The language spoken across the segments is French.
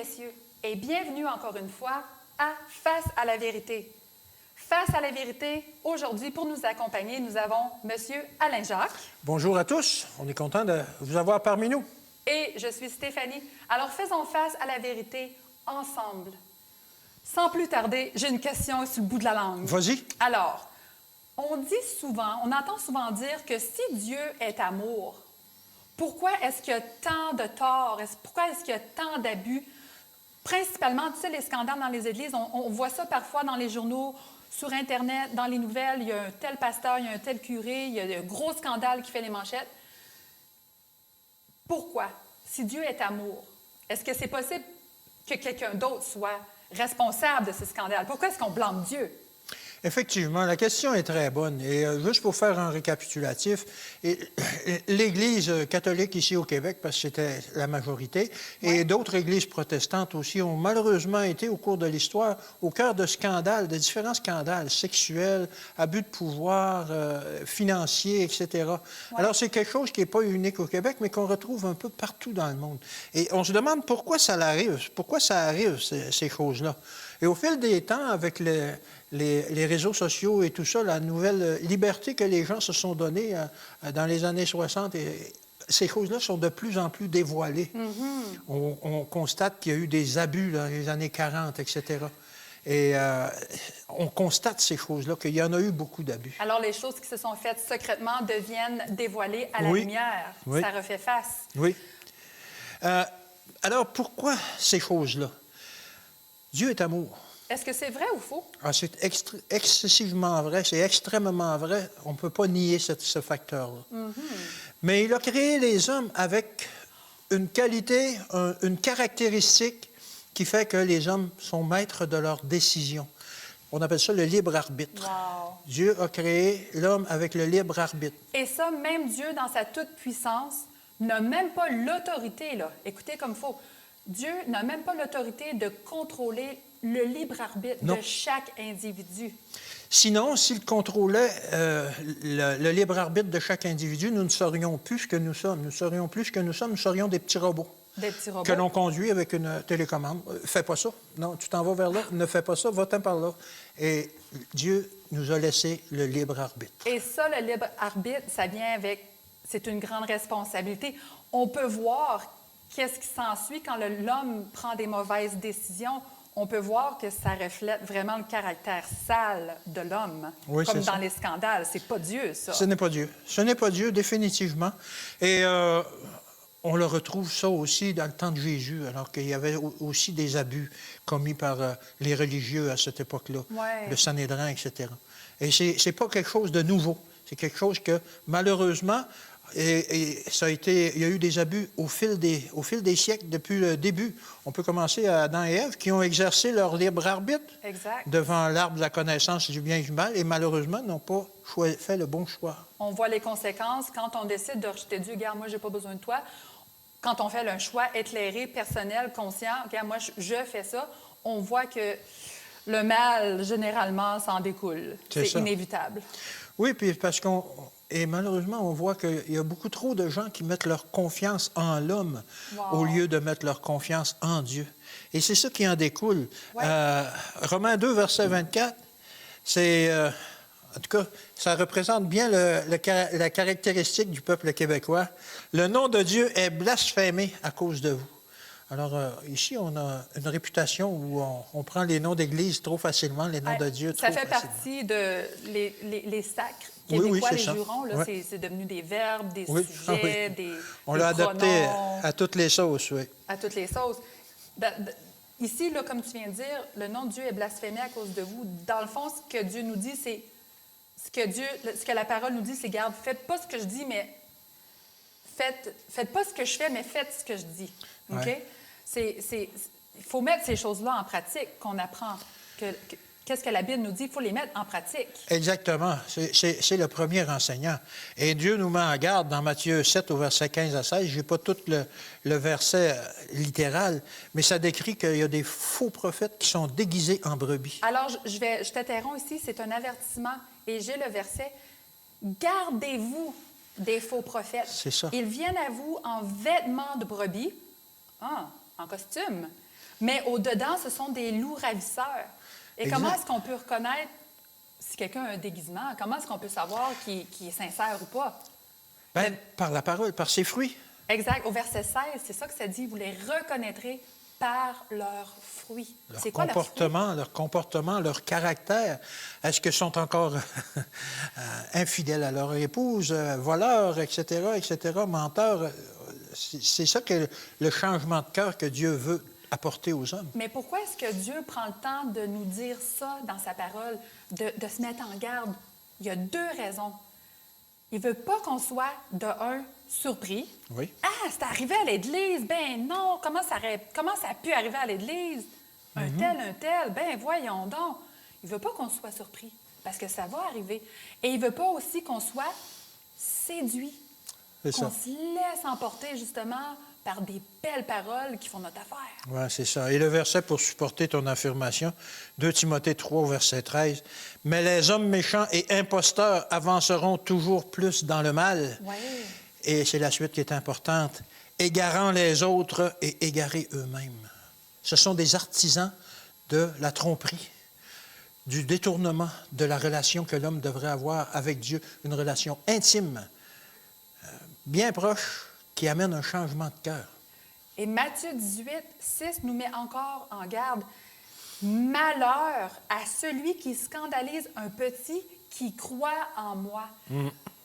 messieurs, et bienvenue encore une fois à Face à la vérité. Face à la vérité, aujourd'hui, pour nous accompagner, nous avons Monsieur Alain Jacques. Bonjour à tous, on est content de vous avoir parmi nous. Et je suis Stéphanie. Alors, faisons face à la vérité ensemble. Sans plus tarder, j'ai une question sur le bout de la langue. Vas-y. Alors, on entend souvent dire que si Dieu est amour, pourquoi est-ce qu'il y a tant de torts? Pourquoi est-ce qu'il y a tant d'abus? Principalement, tu sais, les scandales dans les églises, on voit ça parfois dans les journaux, sur Internet, dans les nouvelles. Il y a un tel pasteur, il y a un tel curé, il y a un gros scandale qui fait les manchettes. Pourquoi? Si Dieu est amour, est-ce que c'est possible que quelqu'un d'autre soit responsable de ces scandales? Pourquoi est-ce qu'on blâme Dieu? Effectivement, la question est très bonne. Et juste pour faire un récapitulatif, l'Église catholique ici au Québec, parce que c'était la majorité, et d'autres églises protestantes aussi, ont malheureusement été au cours de l'histoire au cœur de scandales, de différents scandales sexuels, abus de pouvoir, financiers, etc. Alors, c'est quelque chose qui n'est pas unique au Québec, mais qu'on retrouve un peu partout dans le monde. Et on se demande pourquoi ça arrive, ces choses-là. Et au fil des temps, avec les réseaux sociaux et tout ça, la nouvelle liberté que les gens se sont donnée dans les années 60, ces choses-là sont de plus en plus dévoilées. Mm-hmm. On constate qu'il y a eu des abus dans les années 40, etc. Et on constate ces choses-là, qu'il y en a eu beaucoup d'abus. Alors, les choses qui se sont faites secrètement deviennent dévoilées à la lumière. Oui. Ça refait face. Oui. Alors, pourquoi ces choses-là? Dieu est amour. Est-ce que c'est vrai ou faux? C'est excessivement vrai, c'est extrêmement vrai. On ne peut pas nier ce facteur-là. Mm-hmm. Mais il a créé les hommes avec une qualité, une caractéristique qui fait que les hommes sont maîtres de leurs décisions. On appelle ça le libre arbitre. Wow. Dieu a créé l'homme avec le libre arbitre. Et ça, même Dieu, dans sa toute-puissance, n'a même pas l'autorité, là. Écoutez comme il faut. Dieu n'a même pas l'autorité de contrôler le libre arbitre de chaque individu. Sinon, s'il contrôlait le libre arbitre de chaque individu, nous ne serions plus ce que nous sommes. Nous serions plus ce que nous sommes, nous serions des petits robots. Des petits robots. Que l'on conduit avec une télécommande. Fais pas ça. Non, tu t'en vas vers là. Ne fais pas ça. Va-t'en par là. Et Dieu nous a laissé le libre arbitre. Et ça, le libre arbitre, ça vient avec... C'est une grande responsabilité. On peut voir qu'est-ce qui s'ensuit quand l'homme prend des mauvaises décisions. On peut voir que ça reflète vraiment le caractère sale de l'homme, oui, comme dans ça. Les scandales. C'est pas Dieu, ça. Ce n'est pas Dieu. Ce n'est pas Dieu, définitivement. Et on le retrouve ça aussi dans le temps de Jésus, alors qu'il y avait aussi des abus commis par les religieux à cette époque-là, le Sanhédrin, etc. Et c'est pas quelque chose de nouveau. C'est quelque chose que, malheureusement, et ça a été, il y a eu des abus au fil des siècles, depuis le début. On peut commencer à Adam et Ève, qui ont exercé leur libre arbitre devant l'arbre de la connaissance du bien et du mal, et malheureusement n'ont pas fait le bon choix. On voit les conséquences quand on décide de rejeter Dieu. Regarde, moi, je n'ai pas besoin de toi. Quand on fait un choix éclairé, personnel, conscient, regarde, moi, je fais ça, on voit que le mal, généralement, s'en découle. C'est inévitable. Oui, puis parce qu'on... Et malheureusement, on voit qu'il y a beaucoup trop de gens qui mettent leur confiance en l'homme au lieu de mettre leur confiance en Dieu. Et c'est ça qui en découle. Romains 2, verset 24, c'est... en tout cas, ça représente bien la caractéristique du peuple québécois. Le nom de Dieu est blasphémé à cause de vous. Alors, ici, on a une réputation où on prend les noms d'église trop facilement, les noms de Dieu trop facilement. Ça fait partie de les sacres québécois, les jurons. Là, c'est devenu des verbes, des sujets, des on l'a adapté à toutes les sauces, oui. À toutes les sauces. Ici, là, comme tu viens de dire, le nom de Dieu est blasphémé à cause de vous. Dans le fond, ce que Dieu nous dit, c'est... Ce que la parole nous dit, c'est, garde, faites pas ce que je dis, mais... Faites pas ce que je fais, mais faites ce que je dis. OK? Ouais. Il faut mettre ces choses-là en pratique, qu'on apprend. Qu'est-ce que la Bible nous dit? Il faut les mettre en pratique. Exactement. C'est le premier enseignant. Et Dieu nous met en garde dans Matthieu 7, au verset 15 à 16. Je n'ai pas tout le verset littéral, mais ça décrit qu'il y a des faux prophètes qui sont déguisés en brebis. Alors, je t'interromps ici. C'est un avertissement. Et j'ai le verset. Gardez-vous des faux prophètes. C'est ça. Ils viennent à vous en vêtements de brebis, en costume, Mais au-dedans, ce sont des loups ravisseurs. Et Exact. comment est-ce qu'on peut reconnaître si quelqu'un a un déguisement? Comment est-ce qu'on peut savoir qu'il est sincère ou pas? Ben, par la parole, par ses fruits. Exact. Au verset 16, c'est ça que ça dit. Vous les reconnaîtrez par leurs fruits. C'est quoi leurs fruits? Leur comportement, leur caractère. Est-ce qu'ils sont encore infidèles à leur épouse, voleurs, etc., menteurs? C'est ça que le changement de cœur que Dieu veut apporter aux hommes. Mais pourquoi est-ce que Dieu prend le temps de nous dire ça dans sa parole, de se mettre en garde? Il y a deux raisons. Il ne veut pas qu'on soit, de un, surpris. Oui. Ah, c'est arrivé à l'Église. Ben non, comment ça a pu arriver à l'Église? Un tel, ben voyons donc. Il ne veut pas qu'on soit surpris, parce que ça va arriver. Et il ne veut pas aussi qu'on soit séduit, C'est qu'on ça. se laisse emporter justement par des belles paroles qui font notre affaire. Oui, c'est ça. Et le verset pour supporter ton affirmation, 2 Timothée 3, verset 13. « Mais les hommes méchants et imposteurs avanceront toujours plus dans le mal. Oui. Et c'est la suite qui est importante. « Égarant les autres et égarés eux-mêmes. » Ce sont des artisans de la tromperie, du détournement de la relation que l'homme devrait avoir avec Dieu, une relation intime, bien proche, qui amène un changement de cœur. Et Matthieu 18, 6 nous met encore en garde. Malheur à celui qui scandalise un petit qui croit en moi.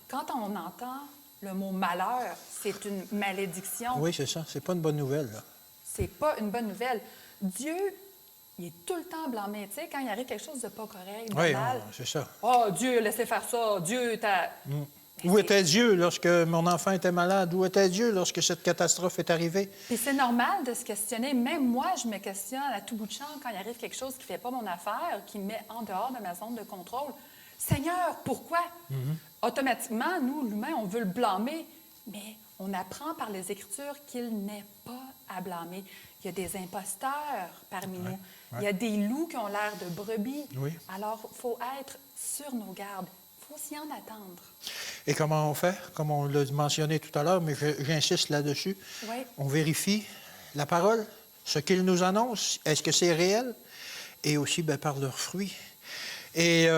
Quand on entend le mot malheur, c'est une malédiction. Oui, c'est ça. C'est pas une bonne nouvelle, là. C'est pas une bonne nouvelle. Dieu, il est tout le temps blâmé. Tu sais, quand il arrive quelque chose de pas correct, de Oui, mal. c'est ça. Oh, Dieu, laissez faire ça. Dieu, t'as. Où était Dieu lorsque mon enfant était malade? Où était Dieu lorsque cette catastrophe est arrivée? Puis c'est normal de se questionner. Même moi, je me questionne à tout bout de champ quand il arrive quelque chose qui ne fait pas mon affaire, qui me met en dehors de ma zone de contrôle. Seigneur, pourquoi? Automatiquement, nous, l'humain, on veut le blâmer, mais on apprend par les Écritures qu'il n'est pas à blâmer. Il y a des imposteurs parmi nous. Il y a des loups qui ont l'air de brebis. Oui. Alors, il faut être sur nos gardes. Il faut s'y en attendre. Et comment on fait? Comme on l'a mentionné tout à l'heure, mais j'insiste là-dessus. Oui. On vérifie la parole, ce qu'ils nous annoncent. Est-ce que c'est réel? Et aussi par leurs fruits. Et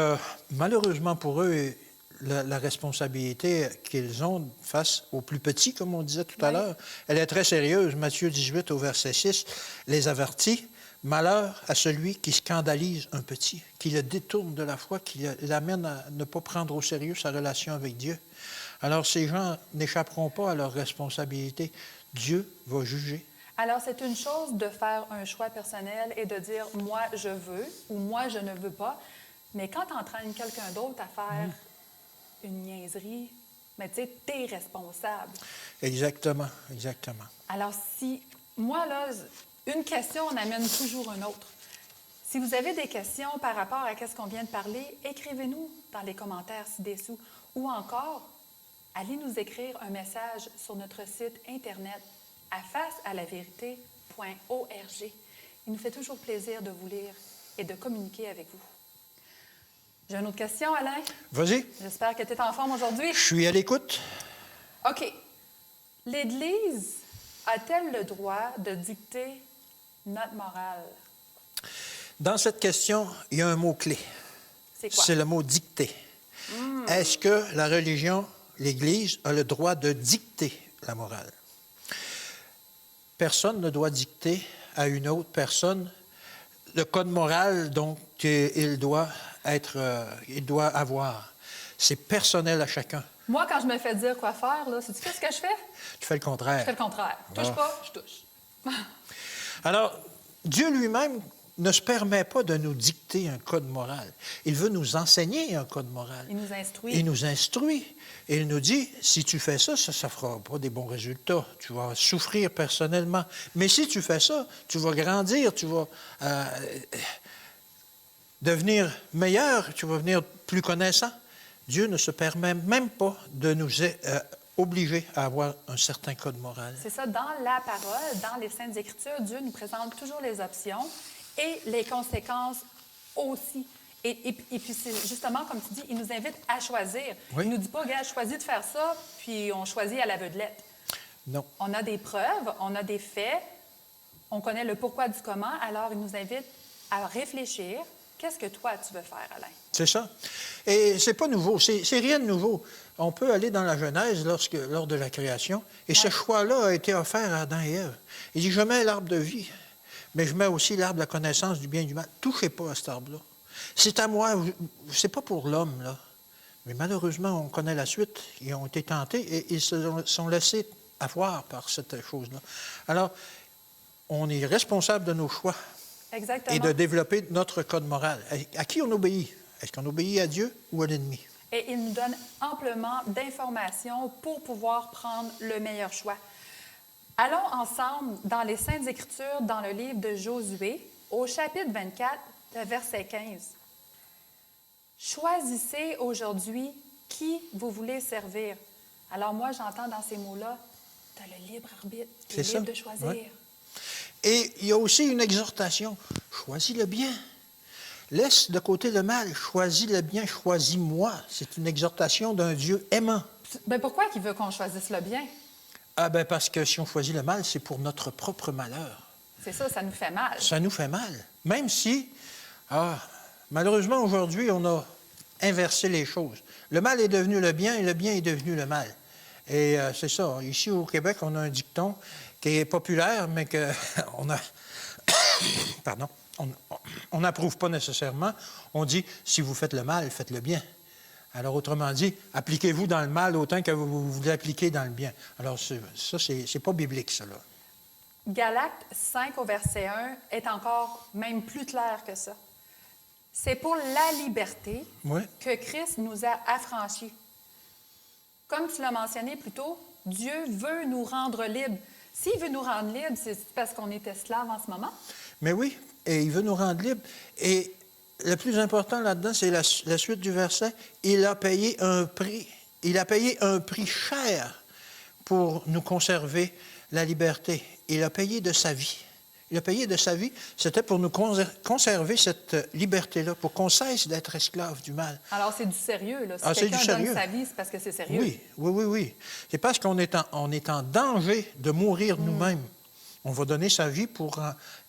malheureusement pour eux, la responsabilité qu'ils ont face aux plus petits, comme on disait tout à l'heure, elle est très sérieuse. Matthieu 18, au verset 6, les avertit. Malheur à celui qui scandalise un petit, qui le détourne de la foi, qui l'amène à ne pas prendre au sérieux sa relation avec Dieu. Alors, ces gens n'échapperont pas à leurs responsabilités. Dieu va juger. Alors, c'est une chose de faire un choix personnel et de dire « moi, je veux » ou « moi, je ne veux pas ». Mais quand tu entraînes quelqu'un d'autre à faire une niaiserie, mais tu sais, t'es responsable. Exactement, exactement. Alors, si... Moi, là, une question, on amène toujours une autre. Si vous avez des questions par rapport à ce qu'on vient de parler, écrivez-nous dans les commentaires ci-dessous. Ou encore, allez nous écrire un message sur notre site Internet à facealavérité.org. Il nous fait toujours plaisir de vous lire et de communiquer avec vous. J'ai une autre question, Alain. Vas-y. J'espère que tu es en forme aujourd'hui. Je suis à l'écoute. OK. L'Église a-t-elle le droit de dicter notre morale? Dans cette question, il y a un mot-clé. C'est quoi? C'est le mot « dicter ». Est-ce que la religion, l'Église, a le droit de dicter la morale? Personne ne doit dicter à une autre personne le code moral, donc, qu'il doit avoir. C'est personnel à chacun. Moi, quand je me fais dire quoi faire, là, sais-tu qu'est-ce que je fais? Tu fais le contraire. Je fais le contraire. Touche pas, je touche. Alors, Dieu lui-même ne se permet pas de nous dicter un code moral. Il veut nous enseigner un code moral. Il nous instruit. Il nous instruit. Et il nous dit, si tu fais ça, ça ne fera pas des bons résultats. Tu vas souffrir personnellement. Mais si tu fais ça, tu vas grandir, tu vas devenir meilleur, tu vas devenir plus connaissant. Dieu ne se permet même pas de nous obliger à avoir un certain code moral. C'est ça, dans la parole, dans les Saintes Écritures, Dieu nous présente toujours les options et les conséquences aussi. Et puis, c'est justement, comme tu dis, il nous invite à choisir. Oui. Il ne nous dit pas, regarde, choisis de faire ça, puis on choisit à l'aveuglette. Non. On a des preuves, on a des faits, on connaît le pourquoi du comment, alors il nous invite à réfléchir. Qu'est-ce que toi, tu veux faire, Alain? C'est ça. Et c'est pas nouveau, c'est rien de nouveau. On peut aller dans la Genèse lors de la création, et ce choix-là a été offert à Adam et Ève. Il dit, je mets l'arbre de vie, mais je mets aussi l'arbre de la connaissance du bien et du mal. Touchez pas à cet arbre-là. C'est à moi, c'est pas pour l'homme, là. Mais malheureusement, on connaît la suite. Ils ont été tentés et ils se sont laissés avoir par cette chose-là. Alors, on est responsable de nos choix. Exactement. Et de développer notre code moral. À qui on obéit? Est-ce qu'on obéit à Dieu ou à l'ennemi? Et il nous donne amplement d'informations pour pouvoir prendre le meilleur choix. Allons ensemble dans les Saintes Écritures, dans le livre de Josué, au chapitre 24, le verset 15. Choisissez aujourd'hui qui vous voulez servir. Alors moi, j'entends dans ces mots-là, tu as le libre arbitre, tu es libre de choisir. Ouais. Et il y a aussi une exhortation. Choisis le bien. Laisse de côté le mal. Choisis le bien, choisis-moi. C'est une exhortation d'un Dieu aimant. Bien, pourquoi il veut qu'on choisisse le bien? Ah ben parce que si on choisit le mal, c'est pour notre propre malheur. C'est ça, ça nous fait mal. Ça nous fait mal. Même si, malheureusement, aujourd'hui, on a inversé les choses. Le mal est devenu le bien et le bien est devenu le mal. Et c'est ça. Ici, au Québec, on a un dicton qui est populaire, mais qu'on a... Pardon. On n'approuve pas nécessairement. On dit, si vous faites le mal, faites le bien. Alors, autrement dit, appliquez-vous dans le mal autant que vous vous appliquez dans le bien. Alors, ça, c'est pas biblique, ça, là. Galates 5 au verset 1 est encore même plus clair que ça. C'est pour la liberté que Christ nous a affranchis. Comme tu l'as mentionné plus tôt, Dieu veut nous rendre libres. S'il veut nous rendre libres, c'est parce qu'on est esclaves en ce moment? Mais oui, et il veut nous rendre libres. Et le plus important là-dedans, c'est la suite du verset. Il a payé un prix. Il a payé un prix cher pour nous conserver la liberté. Il a payé de sa vie. Il a payé de sa vie. C'était pour nous conserver cette liberté-là, pour qu'on cesse d'être esclave du mal. Alors, c'est du sérieux, là. Si quelqu'un donne sa vie, c'est parce que c'est sérieux. Oui. C'est parce qu'on est en danger de mourir nous-mêmes. On va donner sa vie pour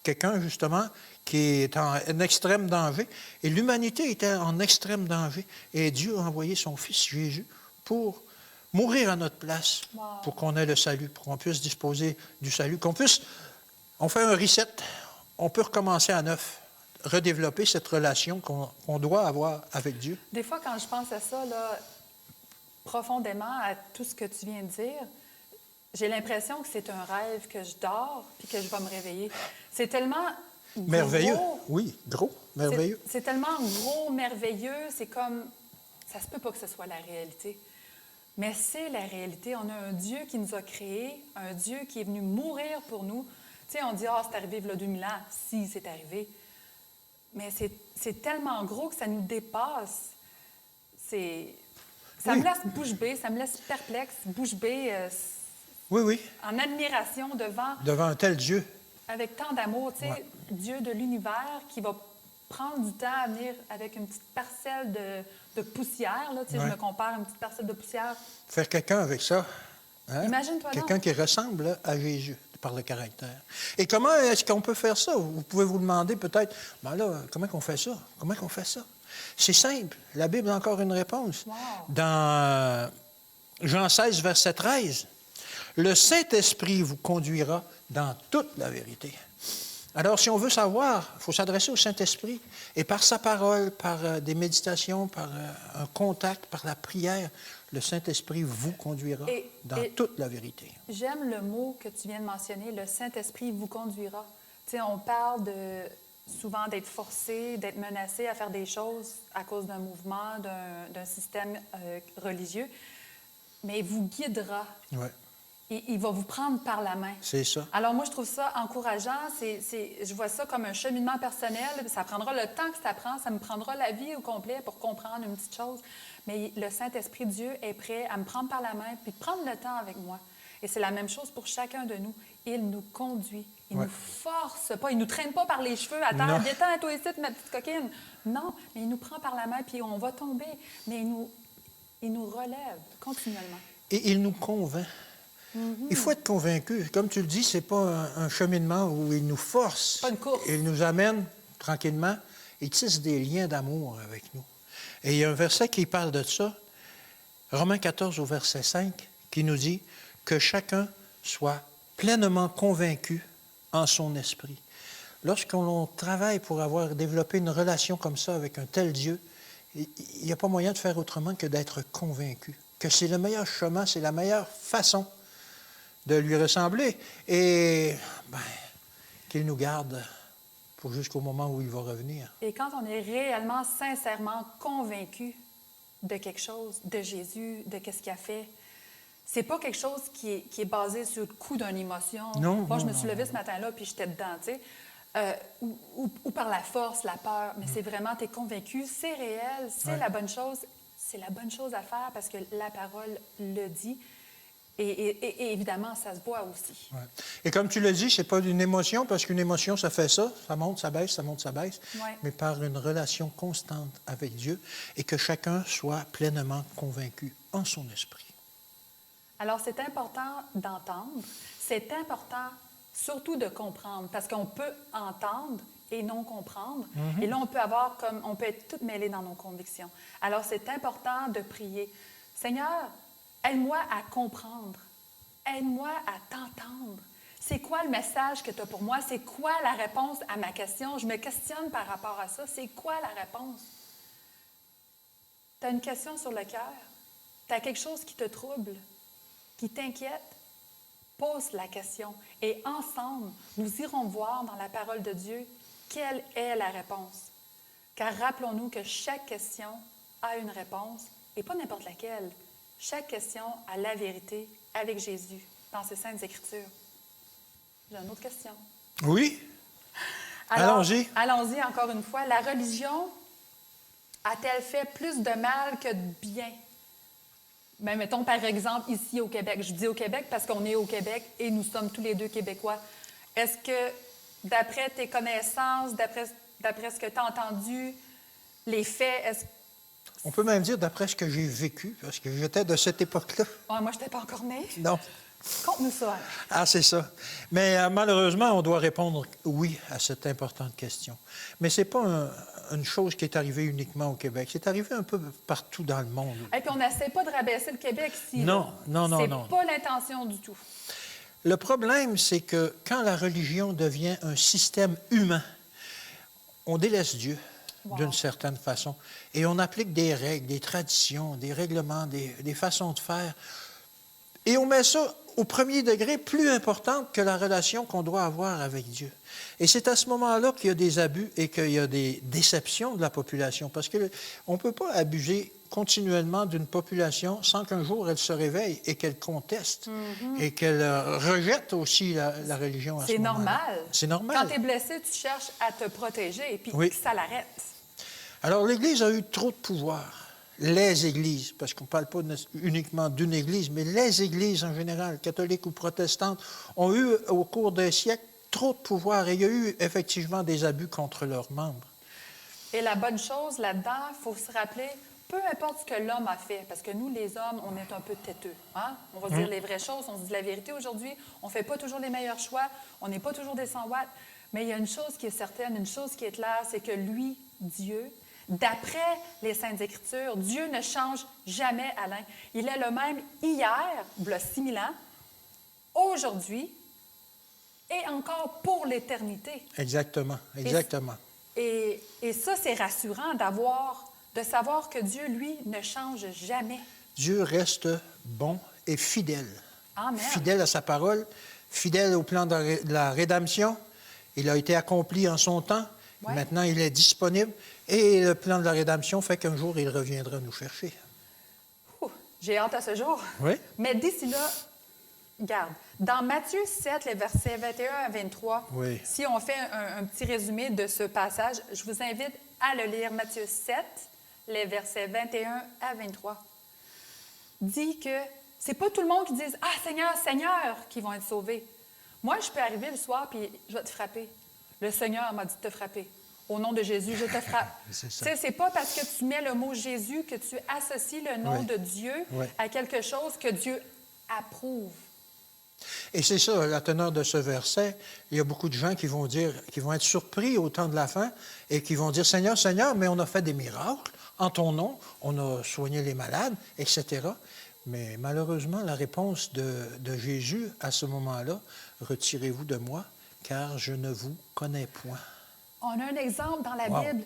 quelqu'un, justement, qui est en extrême danger. Et l'humanité était en extrême danger. Et Dieu a envoyé son Fils Jésus pour mourir à notre place, pour qu'on ait le salut, pour qu'on puisse disposer du salut, on fait un reset, on peut recommencer à neuf, redévelopper cette relation qu'on doit avoir avec Dieu. Des fois, quand je pense à ça, là, profondément, à tout ce que tu viens de dire, j'ai l'impression que c'est un rêve, que je dors puis que je vais me réveiller. C'est tellement gros. Merveilleux, oui, gros, merveilleux. C'est tellement gros, merveilleux, c'est comme... Ça se peut pas que ce soit la réalité. Mais c'est la réalité. On a un Dieu qui nous a créés, un Dieu qui est venu mourir pour nous. Tu sais, on dit, c'est arrivé il y a 2000 ans. Si, c'est arrivé. Mais c'est tellement gros que ça nous dépasse. Ça me laisse bouche bée, ça me laisse perplexe, bouche bée, en admiration devant un tel Dieu. Avec tant d'amour, tu sais, Dieu de l'univers qui va prendre du temps à venir avec une petite parcelle de poussière. Là, tu sais, je me compare à une petite parcelle de poussière. Faire quelqu'un avec ça. Hein? Imagine-toi quelqu'un qui ressemble à Jésus par le caractère. Et comment est-ce qu'on peut faire ça? Vous pouvez vous demander peut-être, comment qu'on fait ça? Comment qu'on fait ça? C'est simple. La Bible a encore une réponse. Wow. Dans Jean 16, verset 13, « Le Saint-Esprit vous conduira dans toute la vérité. » Alors, si on veut savoir, il faut s'adresser au Saint-Esprit. Et par sa parole, par des méditations, par un contact, par la prière, le Saint-Esprit vous conduira dans toute la vérité. J'aime le mot que tu viens de mentionner, le Saint-Esprit vous conduira. Tu sais, on parle souvent d'être forcé, d'être menacé à faire des choses à cause d'un mouvement, d'un système religieux, mais il vous guidera. Oui. Il va vous prendre par la main. C'est ça. Alors moi, je trouve ça encourageant. Je vois ça comme un cheminement personnel. Ça prendra le temps que ça prend. Ça me prendra la vie au complet pour comprendre une petite chose. Mais le Saint-Esprit Dieu est prêt à me prendre par la main puis prendre le temps avec moi. Et c'est la même chose pour chacun de nous. Il nous conduit. Il ne nous force pas. Il ne nous traîne pas par les cheveux à terre. Détends, toi ici, ma petite coquine. Non, mais il nous prend par la main puis on va tomber. Mais il nous relève continuellement. Et il nous convainc. Il faut être convaincu. Comme tu le dis, ce n'est pas un cheminement où il nous force. Pas une course. Il nous amène tranquillement. Il tisse des liens d'amour avec nous. Et il y a un verset qui parle de ça, Romains 14 au verset 5, qui nous dit que chacun soit pleinement convaincu en son esprit. Lorsqu'on travaille pour avoir développé une relation comme ça avec un tel Dieu, il n'y a pas moyen de faire autrement que d'être convaincu, que c'est le meilleur chemin, c'est la meilleure façon de lui ressembler et qu'il nous garde pour jusqu'au moment où il va revenir. Et quand on est réellement, sincèrement convaincu de quelque chose, de Jésus, de qu'est-ce qu'il a fait, c'est pas quelque chose qui est basé sur le coup d'une émotion. Non, Moi, je non, me suis levée ce matin-là, puis j'étais dedans, tu sais. Ou par la force, la peur, mais c'est vraiment, tu es convaincu, c'est réel, c'est la bonne chose, c'est la bonne chose à faire parce que la parole le dit. Et évidemment, ça se voit aussi. Ouais. Et comme tu l'as dit, ce n'est pas une émotion, parce qu'une émotion, ça fait ça monte, ça baisse, ça monte, ça baisse, mais par une relation constante avec Dieu et que chacun soit pleinement convaincu en son esprit. Alors, c'est important d'entendre, c'est important surtout de comprendre, parce qu'on peut entendre et non comprendre, et là, on peut être toutes mêlées dans nos convictions. Alors, c'est important de prier. Seigneur, aide-moi à comprendre. Aide-moi à t'entendre. C'est quoi le message que tu as pour moi? C'est quoi la réponse à ma question? Je me questionne par rapport à ça. C'est quoi la réponse? Tu as une question sur le cœur? Tu as quelque chose qui te trouble, qui t'inquiète? Pose la question. Et ensemble, nous irons voir dans la parole de Dieu quelle est la réponse. Car rappelons-nous que chaque question a une réponse, et pas n'importe laquelle. Chaque question a la vérité avec Jésus dans ses Saintes Écritures. J'ai une autre question. Oui? Alors, allons-y. Allons-y encore une fois. La religion a-t-elle fait plus de mal que de bien? Ben, mettons par exemple ici au Québec. Je dis au Québec parce qu'on est au Québec et nous sommes tous les deux Québécois. Est-ce que, d'après tes connaissances, d'après ce que tu as entendu, les faits, est-ce que... On peut même dire d'après ce que j'ai vécu, parce que j'étais de cette époque-là. Ouais, moi, je n'étais pas encore née. Non. Conte-nous ça. Ah, c'est ça. Mais malheureusement, on doit répondre oui à cette importante question. Mais ce n'est pas une chose qui est arrivée uniquement au Québec. C'est arrivé un peu partout dans le monde. Et puis, on n'essaie pas de rabaisser le Québec ici. Non. C'est pas l'intention du tout. Le problème, c'est que quand la religion devient un système humain, on délaisse Dieu. D'une certaine façon. Et on applique des règles, des traditions, des règlements, des façons de faire. Et on met ça au premier degré plus importante que la relation qu'on doit avoir avec Dieu. Et c'est à ce moment-là qu'il y a des abus et qu'il y a des déceptions de la population. Parce qu'on ne peut pas abuser continuellement d'une population sans qu'un jour elle se réveille et qu'elle conteste et qu'elle rejette aussi la religion à ce moment-là. C'est normal. C'est normal. Quand tu es blessé, tu cherches à te protéger et puis ça l'arrête. Alors, l'Église a eu trop de pouvoir. Les Églises, parce qu'on ne parle pas uniquement d'une Église, mais les Églises en général, catholiques ou protestantes, ont eu au cours des siècles trop de pouvoir et il y a eu effectivement des abus contre leurs membres. Et la bonne chose là-dedans, il faut se rappeler, peu importe ce que l'homme a fait, parce que nous, les hommes, on est un peu têteux. Hein? On va dire les vraies choses, on se dit la vérité aujourd'hui, on ne fait pas toujours les meilleurs choix, on n'est pas toujours des 100 watts, mais il y a une chose qui est certaine, une chose qui est claire, c'est que lui, Dieu, d'après les Saintes Écritures, Dieu ne change jamais, Alain. Il est le même hier, il y a 6000 ans, aujourd'hui et encore pour l'éternité. Exactement. Et ça, c'est rassurant de savoir que Dieu, lui, ne change jamais. Dieu reste bon et fidèle. Amen. Fidèle à sa parole, fidèle au plan de la rédemption. Il a été accompli en son temps. Ouais. Maintenant, il est disponible. Et le plan de la rédemption fait qu'un jour, il reviendra nous chercher. J'ai hâte à ce jour. Oui. Mais d'ici là, regarde, dans Matthieu 7, les versets 21 à 23, si on fait un petit résumé de ce passage, je vous invite à le lire. Matthieu 7, les versets 21 à 23. Dit que c'est pas tout le monde qui dit « Ah, Seigneur, Seigneur » qui vont être sauvés. Moi, je peux arriver le soir puis je vais te frapper. Le Seigneur m'a dit de te frapper. Au nom de Jésus, je te frappe. C'est pas parce que tu mets le mot Jésus que tu associes le nom de Dieu à quelque chose que Dieu approuve. Et c'est ça, la teneur de ce verset. Il y a beaucoup de gens qui vont dire, qui vont être surpris au temps de la fin et qui vont dire, Seigneur, Seigneur, mais on a fait des miracles en ton nom, on a soigné les malades, etc. Mais malheureusement, la réponse de Jésus à ce moment-là, retirez-vous de moi, car je ne vous connais point. On a un exemple dans la Wow. Bible.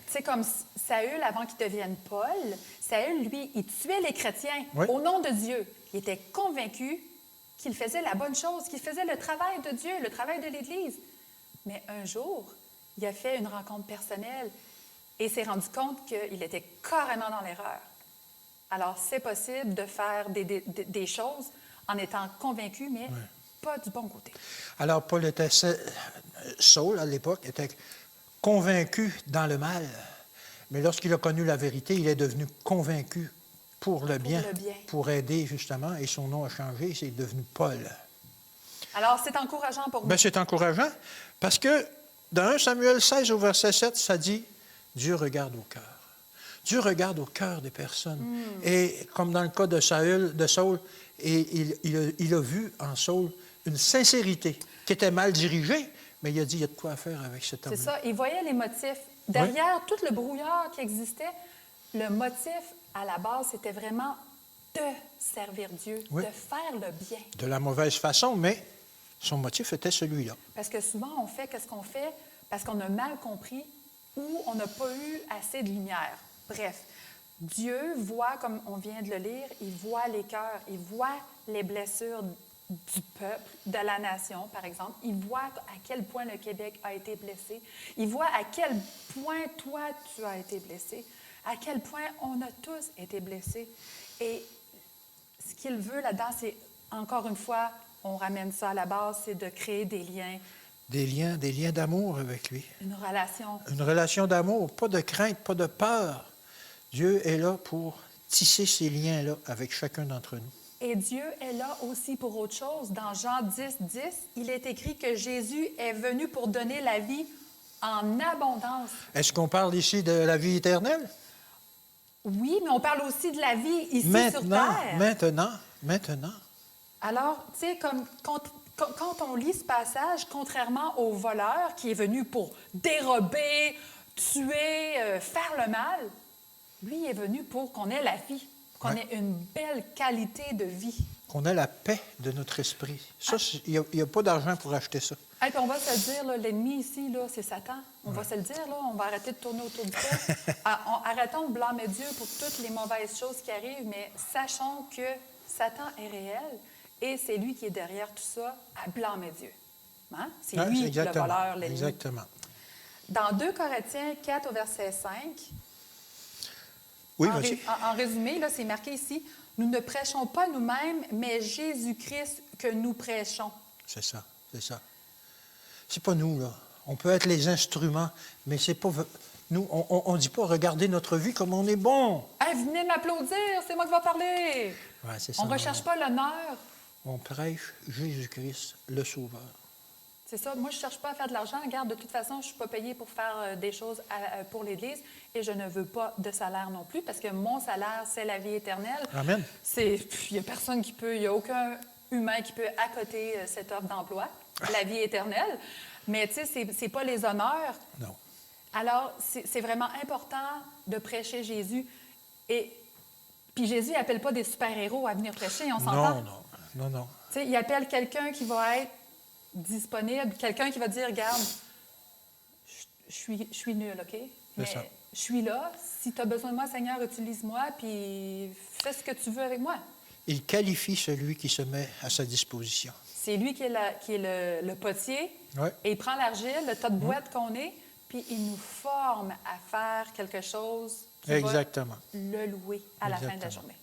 C'est comme Saül, avant qu'il devienne Paul. Saül, lui, il tuait les chrétiens Oui. au nom de Dieu. Il était convaincu qu'il faisait la bonne chose, qu'il faisait le travail de Dieu, le travail de l'Église. Mais un jour, il a fait une rencontre personnelle et s'est rendu compte qu'il était carrément dans l'erreur. Alors, c'est possible de faire des choses en étant convaincu, mais pas du bon côté. Alors, Saul, à l'époque, était convaincu dans le mal. Mais lorsqu'il a connu la vérité, il est devenu convaincu pour le bien, pour aider, justement, et son nom a changé, c'est devenu Paul. Alors, c'est encourageant pour nous. Bien, c'est encourageant, parce que dans 1 Samuel 16, au verset 7, ça dit « Dieu regarde au cœur ». Dieu regarde au cœur des personnes. Et comme dans le cas de Saul, et il a vu en Saul une sincérité qui était mal dirigée, mais il a dit, il y a de quoi faire avec cet homme-là. C'est ça, il voyait les motifs. Derrière tout le brouillard qui existait, le motif, à la base, c'était vraiment de servir Dieu, de faire le bien. De la mauvaise façon, mais son motif était celui-là. Parce que souvent, on fait qu'est-ce qu'on fait parce qu'on a mal compris ou on n'a pas eu assez de lumière. Bref, Dieu voit, comme on vient de le lire, il voit les cœurs, il voit les blessures du peuple, de la nation, par exemple. Il voit à quel point le Québec a été blessé. Il voit à quel point toi, tu as été blessé. À quel point on a tous été blessés. Et ce qu'il veut là-dedans, c'est, encore une fois, on ramène ça à la base, c'est de créer des liens. Des liens d'amour avec lui. Une relation. Une relation d'amour, pas de crainte, pas de peur. Dieu est là pour tisser ces liens-là avec chacun d'entre nous. Et Dieu est là aussi pour autre chose. Dans Jean 10, 10, il est écrit que Jésus est venu pour donner la vie en abondance. Est-ce qu'on parle ici de la vie éternelle? Oui, mais on parle aussi de la vie ici sur Terre. Maintenant. Alors, tu sais, comme quand on lit ce passage, contrairement au voleur qui est venu pour dérober, tuer, faire le mal, lui est venu pour qu'on ait la vie, qu'on ait une belle qualité de vie. Qu'on ait la paix de notre esprit. Ça, il n'y a pas d'argent pour acheter ça. Et puis on va se le dire, là, l'ennemi ici, là, c'est Satan. On va se le dire, là, on va arrêter de tourner autour du pot. Arrêtons de blâmer Dieu pour toutes les mauvaises choses qui arrivent, mais sachons que Satan est réel et c'est lui qui est derrière tout ça à blâmer Dieu. Hein? C'est lui le voleur, l'ennemi. Exactement. Dans 2 Corinthiens 4 au verset 5, oui, en résumé, là, c'est marqué ici, « Nous ne prêchons pas nous-mêmes, mais Jésus-Christ que nous prêchons. » C'est ça. C'est pas nous, là. On peut être les instruments, mais c'est pas... Nous, on ne dit pas, regardez notre vie comme on est bon. Hey, venez m'applaudir, c'est moi qui vais parler. Ouais, c'est ça. On ne recherche pas l'honneur. On prêche Jésus-Christ, le Sauveur. C'est ça. Moi, je ne cherche pas à faire de l'argent. Regarde, de toute façon, je ne suis pas payée pour faire des choses pour l'Église et je ne veux pas de salaire non plus parce que mon salaire, c'est la vie éternelle. Amen. Il n'y a personne qui peut, il n'y a aucun humain qui peut accoter cette offre d'emploi, la vie éternelle. Mais tu sais, c'est pas les honneurs. Non. Alors, c'est vraiment important de prêcher Jésus. Et puis Jésus n'appelle pas des super-héros à venir prêcher, on s'entend? Non. Tu sais, il appelle quelqu'un qui va être disponible, quelqu'un qui va dire, regarde, je suis nul, OK? Mais je suis là. Si tu as besoin de moi, Seigneur, utilise-moi, puis fais ce que tu veux avec moi. Il qualifie celui qui se met à sa disposition. C'est lui qui est le potier, et il prend l'argile, le tas de boîtes qu'on est, puis il nous forme à faire quelque chose qui va le louer à la fin de la journée.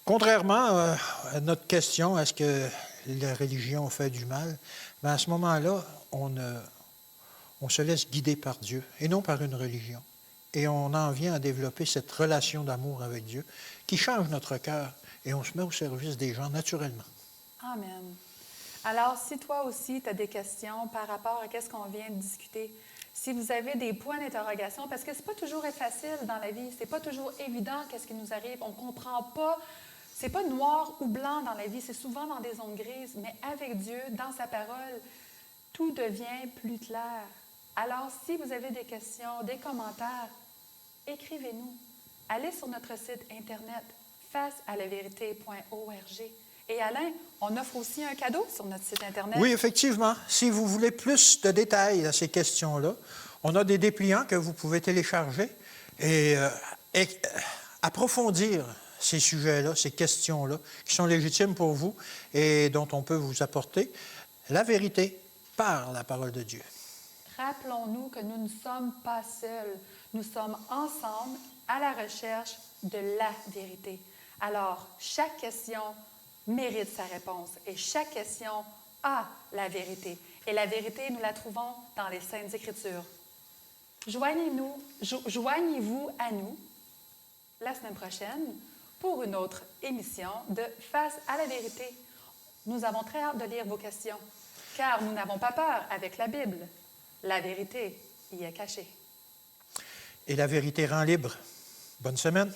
Contrairement à notre question, est-ce que la religion fait du mal? Bien, à ce moment-là, on se laisse guider par Dieu et non par une religion. Et on en vient à développer cette relation d'amour avec Dieu qui change notre cœur et on se met au service des gens naturellement. Amen. Alors, si toi aussi, tu as des questions par rapport à ce qu'on vient de discuter, si vous avez des points d'interrogation, parce que c'est pas toujours facile dans la vie, c'est pas toujours évident qu'est-ce qui nous arrive, on comprend pas C'est pas noir ou blanc dans la vie, c'est souvent dans des zones grises, mais avec Dieu, dans sa parole, tout devient plus clair. Alors, si vous avez des questions, des commentaires, écrivez-nous. Allez sur notre site Internet, facealavérité.org. Et Alain, on offre aussi un cadeau sur notre site Internet. Oui, effectivement. Si vous voulez plus de détails à ces questions-là, on a des dépliants que vous pouvez télécharger et approfondir ces sujets-là, ces questions-là, qui sont légitimes pour vous et dont on peut vous apporter la vérité par la parole de Dieu. Rappelons-nous que nous ne sommes pas seuls. Nous sommes ensemble à la recherche de la vérité. Alors, chaque question mérite sa réponse et chaque question a la vérité. Et la vérité, nous la trouvons dans les Saintes Écritures. Joignez-vous à nous la semaine prochaine pour une autre émission de Face à la vérité. Nous avons très hâte de lire vos questions, car nous n'avons pas peur avec la Bible. La vérité y est cachée. Et la vérité rend libre. Bonne semaine.